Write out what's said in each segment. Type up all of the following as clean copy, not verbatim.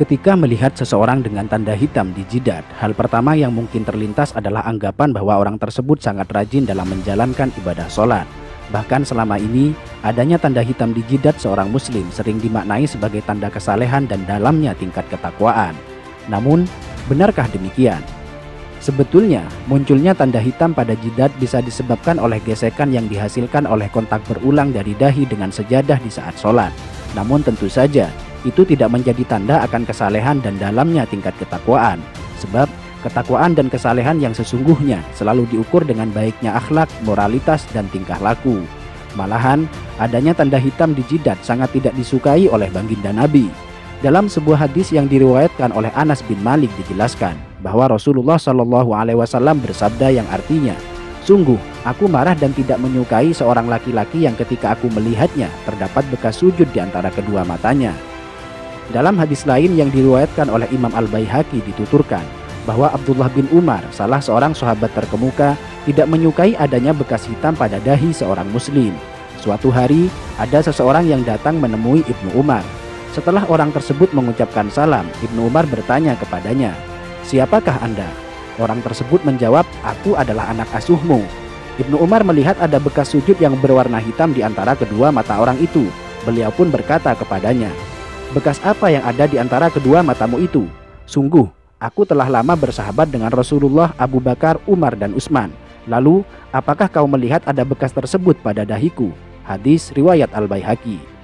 Ketika melihat seseorang dengan tanda hitam di jidat, hal pertama yang mungkin terlintas adalah anggapan bahwa orang tersebut sangat rajin dalam menjalankan ibadah sholat. Bahkan selama ini, adanya tanda hitam di jidat seorang muslim sering dimaknai sebagai tanda kesalehan dan dalamnya tingkat ketakwaan. Namun, benarkah demikian? Sebetulnya, munculnya tanda hitam pada jidat bisa disebabkan oleh gesekan yang dihasilkan oleh kontak berulang dari dahi dengan sejadah di saat sholat. Namun tentu saja, itu tidak menjadi tanda akan kesalehan dan dalamnya tingkat ketakwaan. Sebab, ketakwaan dan kesalehan yang sesungguhnya selalu diukur dengan baiknya akhlak, moralitas, dan tingkah laku. Malahan, adanya tanda hitam di jidat sangat tidak disukai oleh baginda Nabi. Dalam sebuah hadis yang diriwayatkan oleh Anas bin Malik dijelaskan bahwa Rasulullah SAW bersabda yang artinya, "Sungguh, aku marah dan tidak menyukai seorang laki-laki yang ketika aku melihatnya terdapat bekas sujud di antara kedua matanya." Dalam hadis lain yang diriwayatkan oleh Imam Al-Baihaqi dituturkan bahwa Abdullah bin Umar, salah seorang sahabat terkemuka, tidak menyukai adanya bekas hitam pada dahi seorang muslim. Suatu hari, ada seseorang yang datang menemui Ibnu Umar. Setelah orang tersebut mengucapkan salam, Ibnu Umar bertanya kepadanya, "Siapakah Anda?" Orang tersebut menjawab, "Aku adalah anak asuhmu." Ibnu Umar melihat ada bekas sujud yang berwarna hitam di antara kedua mata orang itu. Beliau pun berkata kepadanya, "Bekas apa yang ada di antara kedua matamu itu?" "Sungguh, aku telah lama bersahabat dengan Rasulullah, Abu Bakar, Umar, dan Utsman. Lalu, apakah kau melihat ada bekas tersebut pada dahiku?" Hadis riwayat Al-Baihaqi.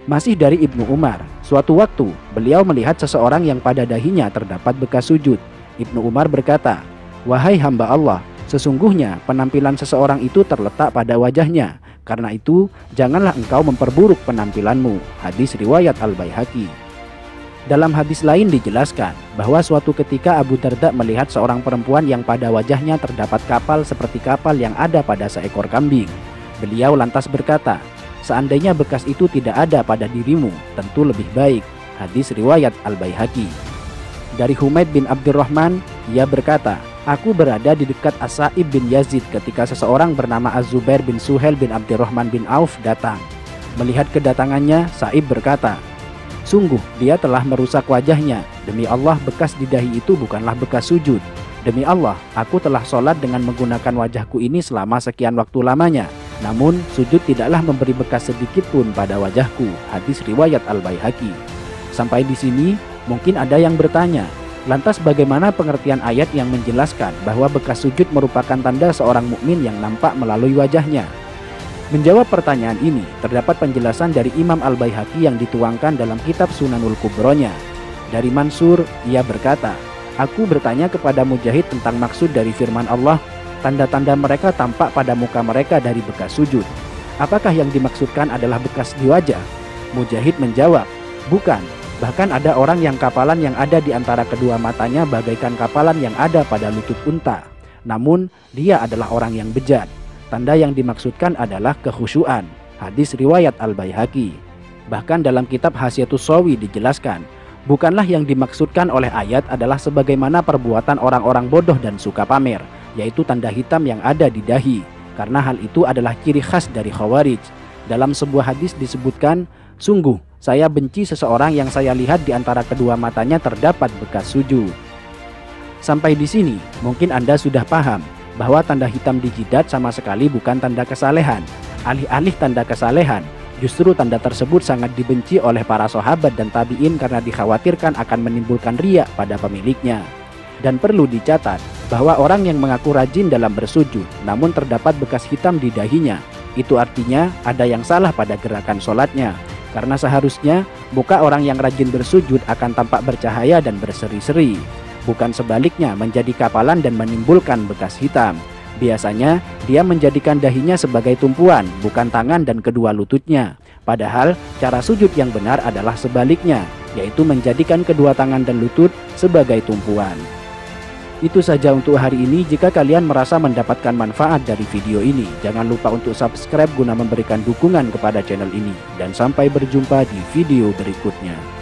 Masih dari Ibnu Umar, suatu waktu beliau melihat seseorang yang pada dahinya terdapat bekas sujud. Ibnu Umar berkata, "Wahai hamba Allah, sesungguhnya penampilan seseorang itu terletak pada wajahnya. Karena itu, janganlah engkau memperburuk penampilanmu." Hadis riwayat Al-Baihaqi. Dalam hadis lain dijelaskan bahwa suatu ketika Abu Darda melihat seorang perempuan yang pada wajahnya terdapat kapal seperti kapal yang ada pada seekor kambing. Beliau lantas berkata, "Seandainya bekas itu tidak ada pada dirimu, tentu lebih baik." Hadis riwayat Al-Baihaqi. Dari Humaid bin Abdurrahman, ia berkata, "Aku berada di dekat As-Sa'ib bin Yazid ketika seseorang bernama Az-Zubair bin Suhail bin Abdurrahman bin Auf datang. Melihat kedatangannya, Sa'ib berkata, 'Sungguh dia telah merusak wajahnya. Demi Allah, bekas di dahi itu bukanlah bekas sujud. Demi Allah, aku telah sholat dengan menggunakan wajahku ini selama sekian waktu lamanya. Namun, sujud tidaklah memberi bekas sedikit pun pada wajahku." Hadis riwayat Al-Baihaqi. Sampai di sini, mungkin ada yang bertanya, lantas bagaimana pengertian ayat yang menjelaskan bahwa bekas sujud merupakan tanda seorang mukmin yang nampak melalui wajahnya? Menjawab pertanyaan ini, terdapat penjelasan dari Imam Al-Baihaqi yang dituangkan dalam kitab Sunanul Kubronya. Dari Mansur, ia berkata, "Aku bertanya kepada Mujahid tentang maksud dari firman Allah, tanda-tanda mereka tampak pada muka mereka dari bekas sujud. Apakah yang dimaksudkan adalah bekas di wajah?" Mujahid menjawab, "Bukan, bahkan ada orang yang kapalan yang ada di antara kedua matanya bagaikan kapalan yang ada pada lutut unta. Namun, dia adalah orang yang bejat. Tanda yang dimaksudkan adalah kekhusyuan." Hadis riwayat Al-Baihaqi. Bahkan dalam kitab Hasyiatus Shawi dijelaskan, bukanlah yang dimaksudkan oleh ayat adalah sebagaimana perbuatan orang-orang bodoh dan suka pamer, yaitu tanda hitam yang ada di dahi, karena hal itu adalah ciri khas dari Khawarij. Dalam sebuah hadis disebutkan, "Sungguh, saya benci seseorang yang saya lihat di antara kedua matanya terdapat bekas sujud." Sampai di sini, mungkin Anda sudah paham bahwa tanda hitam di jidat sama sekali bukan tanda kesalehan. Alih-alih tanda kesalehan, justru tanda tersebut sangat dibenci oleh para sahabat dan tabi'in karena dikhawatirkan akan menimbulkan riya pada pemiliknya. Dan perlu dicatat bahwa orang yang mengaku rajin dalam bersujud namun terdapat bekas hitam di dahinya, itu artinya ada yang salah pada gerakan sholatnya. Karena seharusnya muka orang yang rajin bersujud akan tampak bercahaya dan berseri-seri, bukan sebaliknya menjadi kapalan dan menimbulkan bekas hitam. Biasanya dia menjadikan dahinya sebagai tumpuan, bukan tangan dan kedua lututnya. Padahal cara sujud yang benar adalah sebaliknya, yaitu menjadikan kedua tangan dan lutut sebagai tumpuan. Itu saja untuk hari ini. Jika kalian merasa mendapatkan manfaat dari video ini, jangan lupa untuk subscribe guna memberikan dukungan kepada channel ini. Dan sampai berjumpa di video berikutnya.